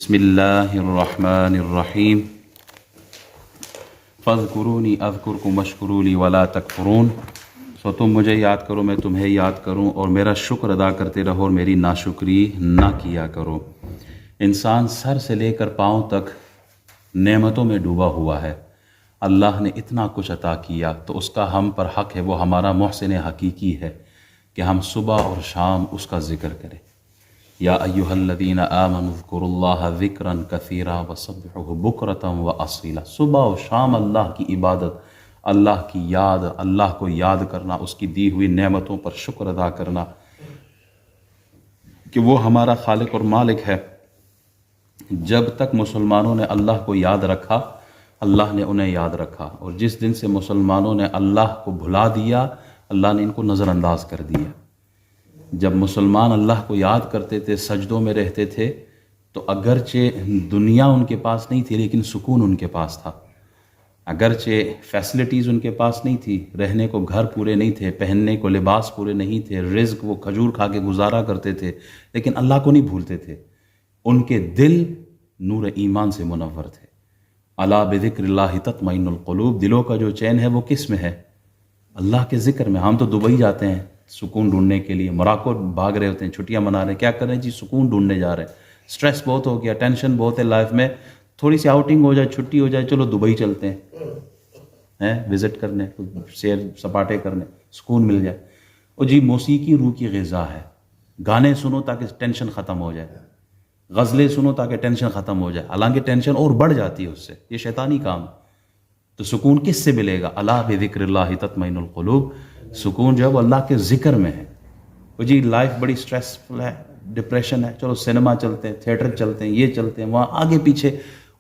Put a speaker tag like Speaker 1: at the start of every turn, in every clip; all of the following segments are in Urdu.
Speaker 1: بسم اللہ الرحمن الرحیم فاذکرونی اذکرکم واشکروا لی ولا تکفرون. سو تم مجھے یاد کرو میں تمہیں یاد کروں اور میرا شکر ادا کرتے رہو اور میری ناشکری نہ کیا کرو. انسان سر سے لے کر پاؤں تک نعمتوں میں ڈوبا ہوا ہے. اللہ نے اتنا کچھ عطا کیا تو اس کا ہم پر حق ہے، وہ ہمارا محسن حقیقی ہے کہ ہم صبح اور شام اس کا ذکر کریں. یا ایہا الذین آمنوا اذکروا اللہ ذکرا کثیرا وسبحوہ بکرۃ واصیلا. صبح و شام اللہ کی عبادت، اللہ کی یاد، اللہ کو یاد کرنا، اس کی دی ہوئی نعمتوں پر شکر ادا کرنا کہ وہ ہمارا خالق اور مالک ہے. جب تک مسلمانوں نے اللہ کو یاد رکھا اللہ نے انہیں یاد رکھا، اور جس دن سے مسلمانوں نے اللہ کو بھلا دیا اللہ نے ان کو نظر انداز کر دیا. جب مسلمان اللہ کو یاد کرتے تھے، سجدوں میں رہتے تھے، تو اگرچہ دنیا ان کے پاس نہیں تھی لیکن سکون ان کے پاس تھا. اگرچہ فیسلٹیز ان کے پاس نہیں تھی، رہنے کو گھر پورے نہیں تھے، پہننے کو لباس پورے نہیں تھے، رزق وہ کھجور کھا کے گزارا کرتے تھے، لیکن اللہ کو نہیں بھولتے تھے. ان کے دل نور ایمان سے منور تھے. الا بذکر اللہ تطمئن القلوب. دلوں کا جو چین ہے وہ کس میں ہے؟ اللہ کے ذکر میں. ہم تو دبئی جاتے ہیں سکون ڈھونڈنے کے لیے، موراکو بھاگ رہے ہوتے ہیں، چھٹیاں منا رہے ہیں. کیا کر رہے ہیں جی؟ سکون ڈھونڈنے جا رہے ہیں. سٹریس بہت ہو گیا، ٹینشن بہت ہے لائف میں، تھوڑی سی آؤٹنگ ہو جائے، چھٹی ہو جائے، چلو دبئی چلتے ہیں وزٹ کرنے، سیر سپاٹے کرنے، سکون مل جائے. اور جی موسیقی روح کی غذا ہے. گانے سنو تاکہ ٹینشن ختم ہو جائے، غزلیں سنو تاکہ ٹینشن ختم ہو جائے، حالانکہ ٹینشن اور بڑھ جاتی ہے اس سے. یہ شیطانی کام. تو سکون کس سے ملے گا؟ الا بذکر اللہ تطمئن القلوب. سکون جو ہے وہ اللہ کے ذکر میں ہے. وہ جی لائف بڑی سٹریسفل ہے، ڈپریشن ہے، چلو سینما چلتے ہیں، تھیٹر چلتے ہیں، یہ چلتے ہیں، وہاں آگے پیچھے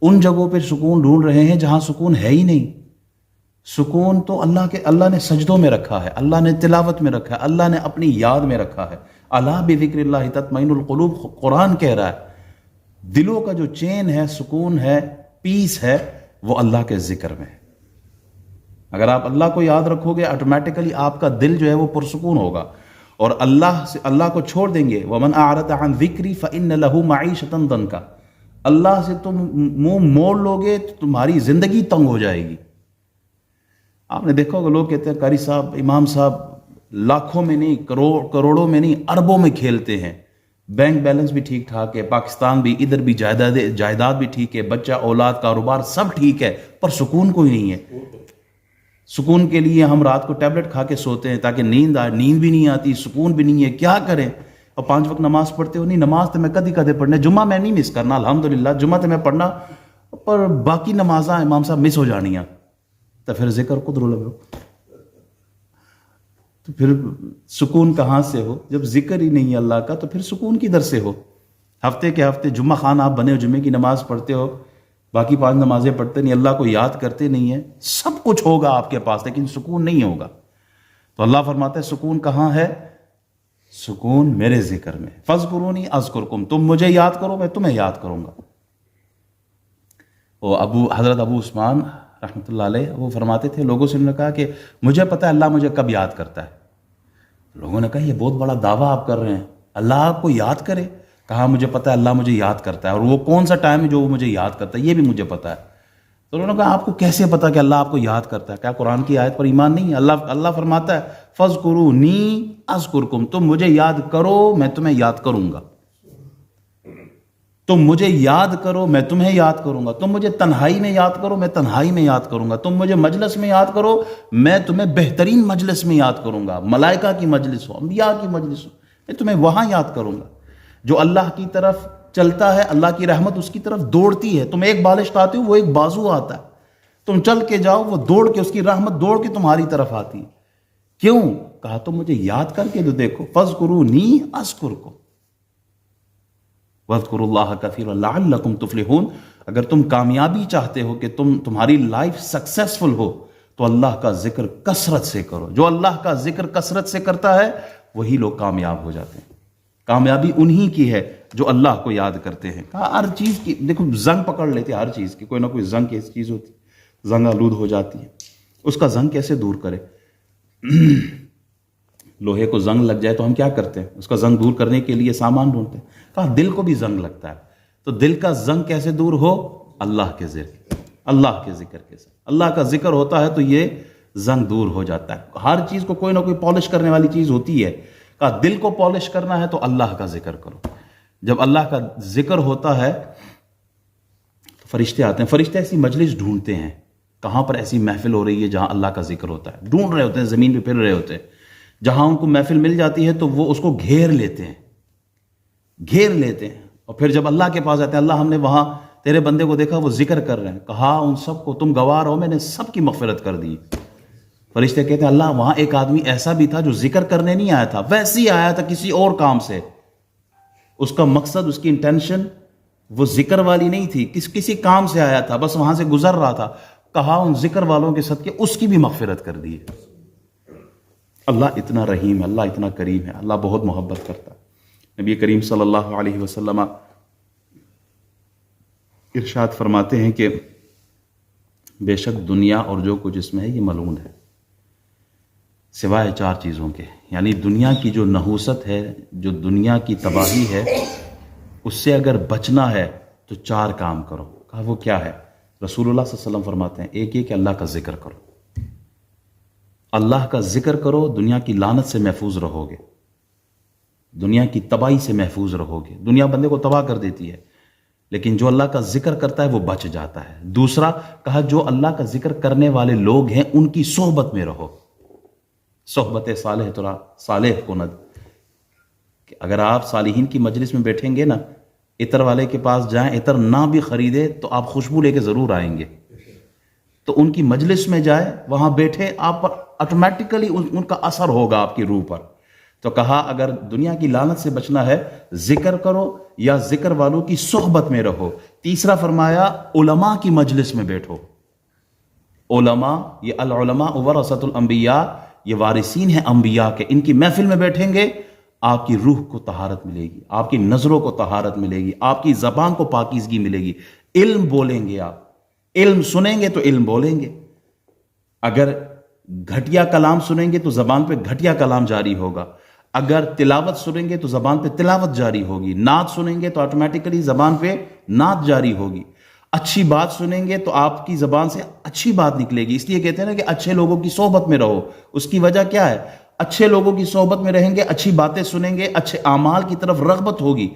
Speaker 1: ان جگہوں پہ سکون ڈھونڈ رہے ہیں جہاں سکون ہے ہی نہیں. سکون تو اللہ نے سجدوں میں رکھا ہے، اللہ نے تلاوت میں رکھا ہے، اللہ نے اپنی یاد میں رکھا ہے. الا بذکر اللہ تطمئن القلوب. قرآن کہہ رہا ہے دلوں کا جو چین ہے، سکون ہے، پیس ہے، وہ اللہ کے ذکر میں ہے. اگر آپ اللہ کو یاد رکھو گے آٹومیٹیکلی آپ کا دل جو ہے وہ پرسکون ہوگا. اور اللہ کو چھوڑ دیں گے وَمَنْ أَعْرَضَ عَنْ ذِكْرِي فَإِنَّ لَهُ مَعِيشَةً ضَنْكَ. اللہ سے تم منہ موڑ لو گے تو تمہاری زندگی تنگ ہو جائے گی. آپ نے دیکھا ہوگا لوگ کہتے ہیں قاری صاحب، امام صاحب لاکھوں میں نہیں، کروڑوں میں نہیں، اربوں میں کھیلتے ہیں، بینک بیلنس بھی ٹھیک ٹھاک ہے، پاکستان بھی، ادھر بھی جائیداد بھی ٹھیک ہے، بچہ اولاد کاروبار سب ٹھیک ہے، پر سکون کوئی نہیں ہے. سکون کے لیے ہم رات کو ٹیبلٹ کھا کے سوتے ہیں تاکہ نیند آئے، نیند بھی نہیں آتی، سکون بھی نہیں ہے. کیا کریں؟ اور 5 وقت نماز پڑھتے ہو؟ نہیں، نماز تو میں کدی پڑھنا، جمعہ میں نہیں مس کرنا، الحمدللہ جمعہ تو میں پڑھنا، پر باقی نمازاں امام صاحب مس ہو جانیاں. تو پھر ذکر قدر لگو، تو پھر سکون کہاں سے ہو؟ جب ذکر ہی نہیں ہے اللہ کا تو پھر سکون کدھر سے ہو؟ ہفتے کے ہفتے جمعہ خان آپ بنے ہو، جمعے کی نماز پڑھتے ہو، باقی 5 نمازیں پڑھتے نہیں، اللہ کو یاد کرتے نہیں ہیں، سب کچھ ہوگا آپ کے پاس لیکن سکون نہیں ہوگا. تو اللہ فرماتا ہے سکون کہاں ہے؟ سکون میرے ذکر میں. فاذکرونی اذکرکم. تم مجھے یاد کرو میں تمہیں یاد کروں گا. وہ حضرت ابو عثمان رحمۃ اللہ علیہ وہ فرماتے تھے، لوگوں سے انہوں نے کہا کہ مجھے پتہ ہے اللہ مجھے کب یاد کرتا ہے. لوگوں نے کہا یہ بہت بڑا دعویٰ آپ کر رہے ہیں، اللہ آپ کو یاد کرے؟ کہا مجھے پتہ ہے اللہ مجھے یاد کرتا ہے، اور وہ کون سا ٹائم ہے جو وہ مجھے یاد کرتا ہے یہ بھی مجھے پتہ ہے. تو انہوں نے کہا آپ کو کیسے پتہ کہ اللہ آپ کو یاد کرتا ہے؟ کیا قرآن کی آیت پر ایمان نہیں ہے؟ اللہ فرماتا ہے فاذکرونی اذکرکم. تم مجھے یاد کرو میں تمہیں یاد کروں گا. تم مجھے یاد کرو میں تمہیں یاد کروں گا. تم مجھے تنہائی میں یاد کرو میں تنہائی میں یاد کروں گا. تم مجھے مجلس میں یاد کرو میں تمہیں بہترین مجلس میں یاد کروں گا. ملائکہ کی مجلس ہو، انبیاء کی مجلس ہو، میں تمہیں وہاں یاد کروں گا. جو اللہ کی طرف چلتا ہے اللہ کی رحمت اس کی طرف دوڑتی ہے. تم ایک بالش آتے ہو وہ ایک بازو آتا ہے، تم چل کے جاؤ وہ دوڑ کے، اس کی رحمت دوڑ کے تمہاری طرف آتی ہے. کیوں؟ کہا تم مجھے یاد کر کے تو دیکھو. فاذکرونی اذکرکم واذکروا اللہ کثیرا لعلکم تفلحون. اگر تم کامیابی چاہتے ہو کہ تمہاری لائف سکسیسفل ہو تو اللہ کا ذکر کثرت سے کرو. جو اللہ کا ذکر کثرت سے کرتا ہے وہی لوگ کامیاب ہو جاتے ہیں. کامیابی انہی کی ہے جو اللہ کو یاد کرتے ہیں. کہا ہر چیز کی دیکھو زنگ پکڑ لیتے، ہر چیز کی کوئی نہ کوئی زنگ ایسی چیز ہوتی، زنگ آلود ہو جاتی ہے. اس کا زنگ کیسے دور کرے؟ لوہے کو زنگ لگ جائے تو ہم کیا کرتے ہیں؟ اس کا زنگ دور کرنے کے لیے سامان ڈھونڈتے ہیں. کہا دل کو بھی زنگ لگتا ہے. تو دل کا زنگ کیسے دور ہو؟ اللہ کے ذکر، اللہ کے ذکر کے ساتھ۔ اللہ کا ذکر ہوتا ہے تو یہ زنگ دور ہو جاتا ہے۔ ہر چیز کو کوئی نہ کوئی پالش کرنے والی چیز ہوتی ہے، کہا دل کو پالش کرنا ہے تو اللہ کا ذکر کرو۔ جب اللہ کا ذکر ہوتا ہے تو فرشتے آتے ہیں، فرشتے ایسی مجلس ڈھونڈتے ہیں کہاں پر ایسی محفل ہو رہی ہے جہاں اللہ کا ذکر ہوتا ہے، ڈھونڈ رہے ہوتے ہیں، زمین پہ پھر رہے ہوتے ہیں۔ جہاں ان کو محفل مل جاتی ہے تو وہ اس کو گھیر لیتے ہیں، گھیر لیتے ہیں، اور پھر جب اللہ کے پاس آتے ہیں، اللہ ہم نے وہاں تیرے بندے کو دیکھا وہ ذکر کر رہے ہیں، کہا ان سب کو تم گواہ رہو میں نے سب کی مغفرت کر دی۔ فرشتے کہتے ہیں اللہ وہاں ایک آدمی ایسا بھی تھا جو ذکر کرنے نہیں آیا تھا، ویسے ہی آیا تھا کسی اور کام سے، اس کا مقصد، اس کی انٹینشن وہ ذکر والی نہیں تھی، کسی کام سے آیا تھا، بس وہاں سے گزر رہا تھا، کہا ان ذکر والوں کے صدقے اس کی بھی مغفرت کر دی ہے۔ اللہ اتنا رحیم ہے، اللہ اتنا کریم ہے، اللہ بہت محبت کرتا ہے۔ نبی کریم صلی اللہ علیہ وسلم ارشاد فرماتے ہیں کہ بے شک دنیا اور جو کچھ اس میں ہے یہ ملعون ہے سوائے چار چیزوں کے، یعنی دنیا کی جو نحوست ہے، جو دنیا کی تباہی ہے، اس سے اگر بچنا ہے تو چار کام کرو۔ کہا وہ کیا ہے؟ رسول اللہ صلی اللہ علیہ وسلم فرماتے ہیں ایک یہ کہ اللہ کا ذکر کرو، اللہ کا ذکر کرو، دنیا کی لعنت سے محفوظ رہو گے، دنیا کی تباہی سے محفوظ رہو گے۔ دنیا بندے کو تباہ کر دیتی ہے لیکن جو اللہ کا ذکر کرتا ہے وہ بچ جاتا ہے۔ دوسرا کہا جو اللہ کا ذکر کرنے والے لوگ ہیں ان کی صحبت میں رہو، صحبت صالح ترا صالح کند، کہ اگر آپ صالحین کی مجلس میں بیٹھیں گے نا، عطر والے کے پاس جائیں، عطر نہ بھی خریدے تو آپ خوشبو لے کے ضرور آئیں گے، تو ان کی مجلس میں جائے، وہاں بیٹھے، آپ پر آٹومیٹیکلی ان کا اثر ہوگا آپ کی روح پر۔ تو کہا اگر دنیا کی لعنت سے بچنا ہے ذکر کرو یا ذکر والوں کی صحبت میں رہو۔ تیسرا فرمایا علماء کی مجلس میں بیٹھو۔ علماء، یہ العلماء ورثۃ الانبیاء، یہ وارثین ہیں انبیاء کے، ان کی محفل میں بیٹھیں گے آپ کی روح کو طہارت ملے گی، آپ کی نظروں کو طہارت ملے گی، آپ کی زبان کو پاکیزگی ملے گی، علم بولیں گے، آپ علم سنیں گے تو علم بولیں گے۔ اگر گھٹیا کلام سنیں گے تو زبان پہ گھٹیا کلام جاری ہوگا، اگر تلاوت سنیں گے تو زبان پہ تلاوت جاری ہوگی، نعت سنیں گے تو آٹومیٹیکلی زبان پہ نعت جاری ہوگی، اچھی بات سنیں گے تو آپ کی زبان سے اچھی بات نکلے گی۔ اس لیے کہتے ہیں نا کہ اچھے لوگوں کی صحبت میں رہو۔ اس کی وجہ کیا ہے؟ اچھے لوگوں کی صحبت میں رہیں گے، اچھی باتیں سنیں گے، اچھے اعمال کی طرف رغبت ہوگی۔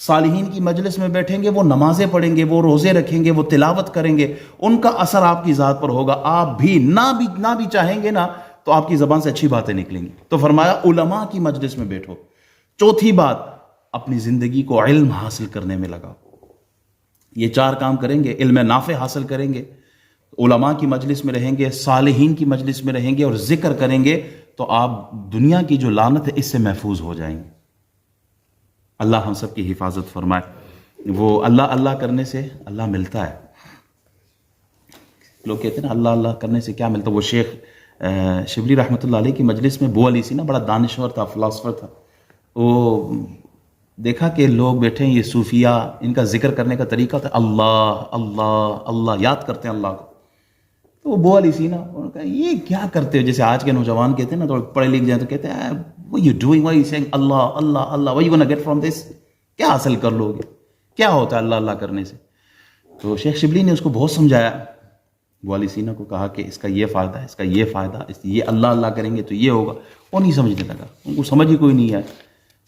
Speaker 1: صالحین کی مجلس میں بیٹھیں گے، وہ نمازیں پڑھیں گے، وہ روزے رکھیں گے، وہ تلاوت کریں گے، ان کا اثر آپ کی ذات پر ہوگا۔ آپ بھی نہ بھی چاہیں گے نا تو آپ کی زبان سے اچھی باتیں نکلیں گی۔ تو فرمایا علماء کی مجلس میں بیٹھو۔ چوتھی بات، اپنی زندگی کو علم حاصل کرنے میں لگاؤ۔ یہ چار کام کریں گے، علم نافع حاصل کریں گے، علماء کی مجلس میں رہیں گے، صالحین کی مجلس میں رہیں گے اور ذکر کریں گے، تو آپ دنیا کی جو لعنت ہے اس سے محفوظ ہو جائیں گے۔ اللہ ہم سب کی حفاظت فرمائے۔ وہ اللہ اللہ کرنے سے اللہ ملتا ہے۔ لوگ کہتے ہیں نا اللہ اللہ کرنے سے کیا ملتا ہے؟ وہ شیخ شبلی رحمۃ اللہ علیہ کی مجلس میں بو علی سی نا، بڑا دانشور تھا، فلاسفر تھا، وہ دیکھا کہ لوگ بیٹھے ہیں، یہ صوفیہ، ان کا ذکر کرنے کا طریقہ تھا اللہ اللہ اللہ، یاد کرتے ہیں اللہ کو۔ تو وہ بو علی سی نا، انہوں نے کہا یہ کیا کرتے ہو؟ جیسے آج کے نوجوان کہتے ہیں نا، تو پڑھے لکھ جائیں تو کہتے ہیں what you doing, why you saying Allah Allah Allah, what you gonna get from this؟ کیا حاصل کر لو گے؟ کیا ہوتا ہے اللہ اللہ کرنے سے؟ تو شیخ شبلی نے اس کو بہت سمجھایا، والی سینا کو کہا کہ اس کا یہ فائدہ ہے، اس کا یہ فائدہ، یہ اللہ اللہ کریں گے تو یہ ہوگا۔ وہ نہیں سمجھنے لگا، ان کو سمجھ ہی کوئی نہیں ہے۔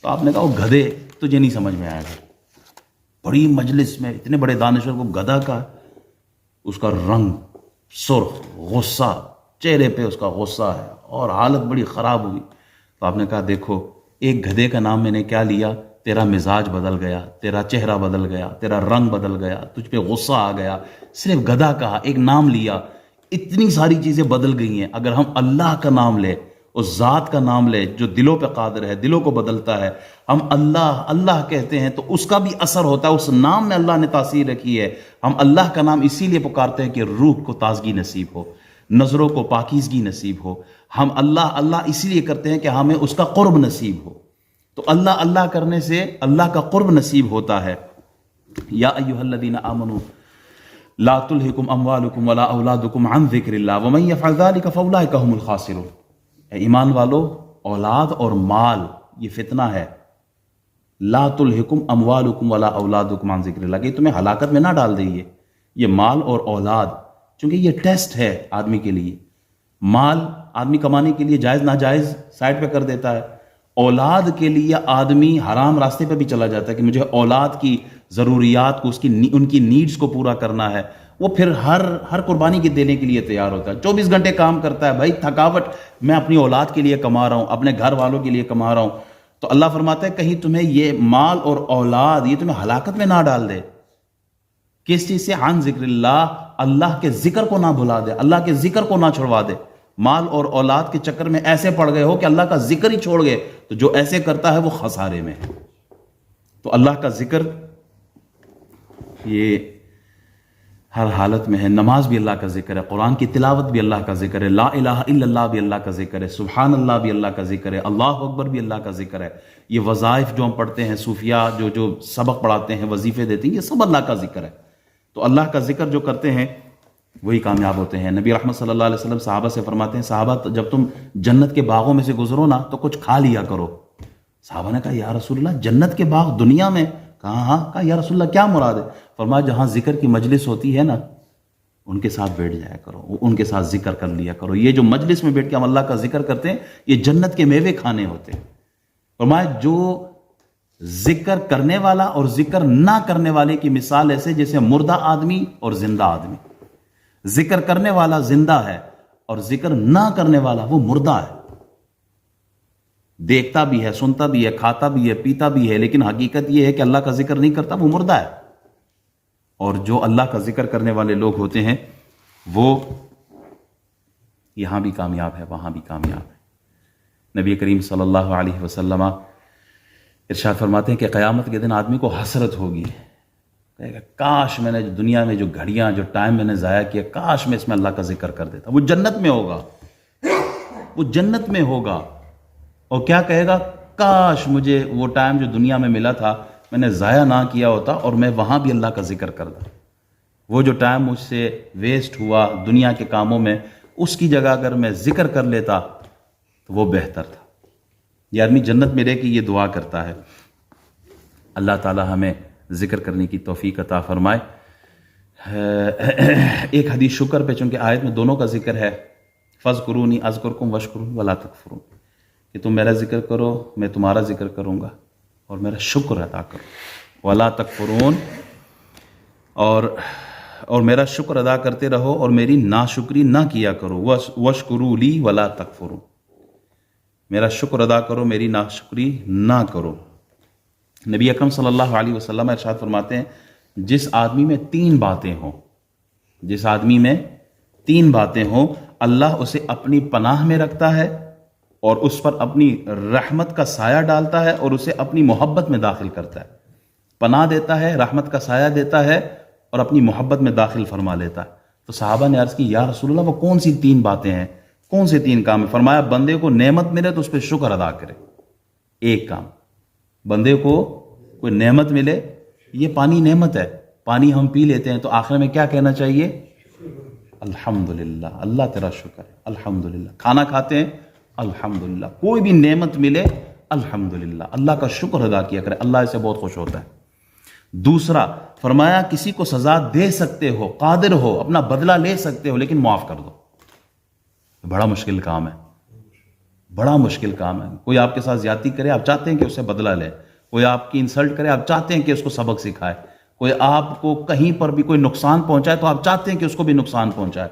Speaker 1: تو آپ نے کہا وہ گدھے، تجھے نہیں سمجھ میں آئے گا۔ بڑی مجلس میں اتنے بڑے دانشور کو گدھا کا، اس کا رنگ سرخ، غصہ، چہرے پہ اس کا غصہ ہے اور حالت بڑی خراب ہوئی۔ تو آپ نے کہا دیکھو، ایک گدھے کا نام میں نے کیا لیا، تیرا مزاج بدل گیا، تیرا چہرہ بدل گیا، تیرا رنگ بدل گیا، تجھ پہ غصہ آ گیا۔ صرف گدھا کہا، ایک نام لیا، اتنی ساری چیزیں بدل گئی ہیں۔ اگر ہم اللہ کا نام لے، اس ذات کا نام لے جو دلوں پہ قادر ہے، دلوں کو بدلتا ہے، ہم اللہ اللہ کہتے ہیں تو اس کا بھی اثر ہوتا ہے، اس نام میں اللہ نے تاثیر رکھی ہے۔ ہم اللہ کا نام اسی لیے پکارتے ہیں کہ روح کو تازگی نصیب ہو، نظروں کو پاکیزگی نصیب ہو۔ ہم اللہ اللہ اسی لیے کرتے ہیں کہ ہمیں اس کا قرب نصیب ہو۔ تو اللہ اللہ کرنے سے اللہ کا قرب نصیب ہوتا ہے۔ یا ایھا الذین آمنوا لا تلہکم اموالکم ولا اولادکم عن ذکر اللہ ومن یفعل ذلک فاولئک هم الخاسرون۔ اے ایمان والو، اولاد اور مال یہ فتنہ ہے، لا تلہکم اموالکم ولا اولادکم عن ذکر اللہ، کہ تمہیں ہلاکت میں نہ ڈال دے یہ مال اور اولاد، چونکہ یہ ٹیسٹ ہے آدمی کے لیے۔ مال آدمی کمانے کے لیے جائز ناجائز سائڈ پہ کر دیتا ہے، اولاد کے لیے آدمی حرام راستے پہ بھی چلا جاتا ہے کہ مجھے اولاد کی ضروریات کو، ان کی نیڈز کو پورا کرنا ہے، وہ پھر ہر قربانی کے دینے کے لیے تیار ہوتا ہے، 24 گھنٹے کام کرتا ہے، بھائی تھکاوٹ میں اپنی اولاد کے لیے کما رہا ہوں، اپنے گھر والوں کے لیے کما رہا ہوں۔ تو اللہ فرماتا ہے کہیں تمہیں یہ مال اور اولاد یہ تمہیں ہلاکت میں نہ ڈال دے۔ کس چیز سے؟ عن ذکر اللہ، اللہ کے ذکر کو نہ بھلا دے، اللہ کے ذکر کو نہ چھڑوا دے۔ مال اور اولاد کے چکر میں ایسے پڑ گئے ہو کہ اللہ کا ذکر ہی چھوڑ گئے، تو جو ایسے کرتا ہے وہ خسارے میں ہے۔ تو اللہ کا ذکر یہ ہر حالت میں ہے۔ نماز بھی اللہ کا ذکر ہے، قرآن کی تلاوت بھی اللہ کا ذکر ہے، لا الہ الا اللہ بھی اللہ کا ذکر ہے، سبحان اللہ بھی اللہ کا ذکر ہے، اللہ اکبر بھی اللہ کا ذکر ہے۔ یہ وظائف جو ہم پڑھتے ہیں، صوفیاء جو سبق پڑھاتے ہیں، وظیفے دیتے ہیں، یہ سب اللہ کا ذکر ہے۔ تو اللہ کا ذکر جو کرتے ہیں وہی کامیاب ہوتے ہیں۔ نبی رحمت صلی اللہ علیہ وسلم صحابہ سے فرماتے ہیں، صحابہ جب تم جنت کے باغوں میں سے گزرو نا تو کچھ کھا لیا کرو۔ صحابہ نے کہا یا رسول اللہ جنت کے باغ دنیا میں؟ کہا ہاں۔ کہا یا رسول اللہ کیا مراد ہے؟ فرمایا جہاں ذکر کی مجلس ہوتی ہے نا ان کے ساتھ بیٹھ جایا کرو، ان کے ساتھ ذکر کر لیا کرو۔ یہ جو مجلس میں بیٹھ کے ہم اللہ کا ذکر کرتے ہیں یہ جنت کے میوے کھانے ہوتے ہیں۔ فرمایا جو ذکر کرنے والا اور ذکر نہ کرنے والے کی مثال ایسے جیسے مردہ آدمی اور زندہ آدمی۔ ذکر کرنے والا زندہ ہے اور ذکر نہ کرنے والا وہ مردہ ہے، دیکھتا بھی ہے، سنتا بھی ہے، کھاتا بھی ہے، پیتا بھی ہے، لیکن حقیقت یہ ہے کہ اللہ کا ذکر نہیں کرتا، وہ مردہ ہے۔ اور جو اللہ کا ذکر کرنے والے لوگ ہوتے ہیں وہ یہاں بھی کامیاب ہے، وہاں بھی کامیاب ہے۔ نبی کریم صلی اللہ علیہ وسلم ارشاد فرماتے ہیں کہ قیامت کے دن آدمی کو حسرت ہوگی، کہے گا کاش میں نے دنیا میں جو گھڑیاں جو ٹائم میں نے ضائع کیا، کاش میں اس میں اللہ کا ذکر کر دیتا۔ وہ جنت میں ہوگا، وہ جنت میں ہوگا، اور کیا کہے گا؟ کاش مجھے وہ ٹائم جو دنیا میں ملا تھا میں نے ضائع نہ کیا ہوتا اور میں وہاں بھی اللہ کا ذکر کرتا۔ وہ جو ٹائم مجھ سے ویسٹ ہوا دنیا کے کاموں میں، اس کی جگہ اگر میں ذکر کر لیتا تو وہ بہتر تھا۔ یہ آدمی جنت میں رہ کے یہ دعا کرتا ہے۔ اللہ تعالی ہمیں ذکر کرنے کی توفیق عطا فرمائے۔ ایک حدیث شکر پہ، چونکہ آیت میں دونوں کا ذکر ہے، فاذکرونی اذکرکم واشکرون ولا تکفرون، کہ تم میرا ذکر کرو میں تمہارا ذکر کروں گا اور میرا شکر ادا کرو، ولا تکفرون، اور میرا شکر ادا کرتے رہو اور میری ناشکری نہ کیا کرو، واشکروا لی ولا تکفرون، میرا شکر ادا کرو میری ناشکری نہ کرو۔ نبی اکرم صلی اللہ علیہ وسلم ارشاد فرماتے ہیں جس آدمی میں 3 باتیں ہوں، جس آدمی میں 3 باتیں ہوں، اللہ اسے اپنی پناہ میں رکھتا ہے اور اس پر اپنی رحمت کا سایہ ڈالتا ہے اور اسے اپنی محبت میں داخل کرتا ہے۔ پناہ دیتا ہے، رحمت کا سایہ دیتا ہے اور اپنی محبت میں داخل فرما لیتا ہے۔ تو صحابہ نے عرض کی یا رسول اللہ وہ کون سی 3 باتیں ہیں، کون سے 3 کام ہیں؟ فرمایا بندے کو نعمت ملے تو اس پہ شکر ادا کرے۔ ایک کام، بندے کو کوئی نعمت ملے، یہ پانی نعمت ہے، پانی ہم پی لیتے ہیں تو آخر میں کیا کہنا چاہیے؟ الحمدللہ، اللہ تیرا شکر ہے، الحمدللہ۔ کھانا کھاتے ہیں، الحمدللہ۔ کوئی بھی نعمت ملے الحمدللہ، اللہ کا شکر ادا کیا کرے، اللہ اس سے بہت خوش ہوتا ہے۔ دوسرا فرمایا کسی کو سزا دے سکتے ہو، قادر ہو، اپنا بدلہ لے سکتے ہو، لیکن معاف کر دو۔ بڑا مشکل کام ہے، بڑا مشکل کام ہے۔ کوئی آپ کے ساتھ زیادتی کرے، آپ چاہتے ہیں کہ اس سے بدلہ لے، کوئی آپ کی انسلٹ کرے، آپ چاہتے ہیں کہ اس کو سبق سکھائے، کوئی آپ کو کہیں پر بھی کوئی نقصان پہنچائے تو آپ چاہتے ہیں کہ اس کو بھی نقصان پہنچائے،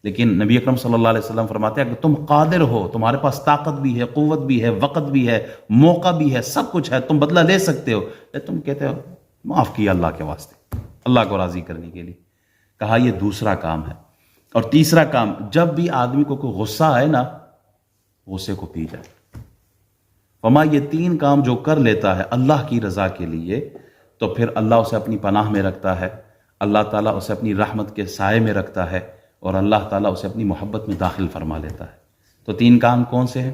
Speaker 1: لیکن نبی اکرم صلی اللہ علیہ وسلم فرماتے ہیں کہ تم قادر ہو، تمہارے پاس طاقت بھی ہے، قوت بھی ہے، وقت بھی ہے، موقع بھی ہے، سب کچھ ہے، تم بدلہ لے سکتے ہو، لیکن تم کہتے ہو معاف کیا اللہ کے واسطے، اللہ کو راضی کرنے کے لیے۔ کہا یہ دوسرا کام ہے۔ اور تیسرا کام، جب بھی آدمی کو کوئی غصہ آئے نا، غصے کو پی جائے۔ فرمایا یہ 3 کام جو کر لیتا ہے اللہ کی رضا کے لیے تو پھر اللہ اسے اپنی پناہ میں رکھتا ہے، اللہ تعالیٰ اسے اپنی رحمت کے سائے میں رکھتا ہے اور اللہ تعالیٰ اسے اپنی محبت میں داخل فرما لیتا ہے۔ تو 3 کام کون سے ہیں؟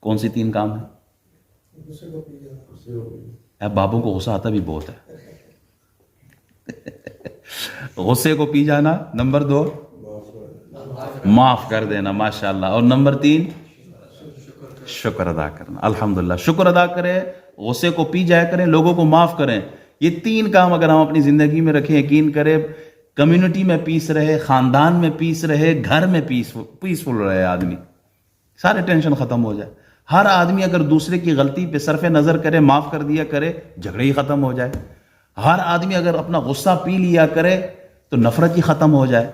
Speaker 1: کون سی 3 کام ہیں؟ بابوں کو غصہ آتا بھی بہت ہے۔ غصے کو پی جانا، نمبر 2 معاف کر دینا، ماشاءاللہ، اور نمبر 3 شکر ادا کرنا۔ الحمدللہ، شکر ادا کرے غصے کو پی جایا کریں، لوگوں کو معاف کریں. یہ 3 کام اگر ہم اپنی زندگی میں رکھیں، یقین کریں کمیونٹی میں پیس رہے، خاندان میں پیس رہے، گھر میں پیسفل رہے آدمی، سارے ٹینشن ختم ہو جائے. ہر آدمی اگر دوسرے کی غلطی پہ صرف نظر کرے، معاف کر دیا کرے، جھگڑے ہی ختم ہو جائے. ہر آدمی اگر اپنا غصہ پی لیا کرے تو نفرت ہی ختم ہو جائے.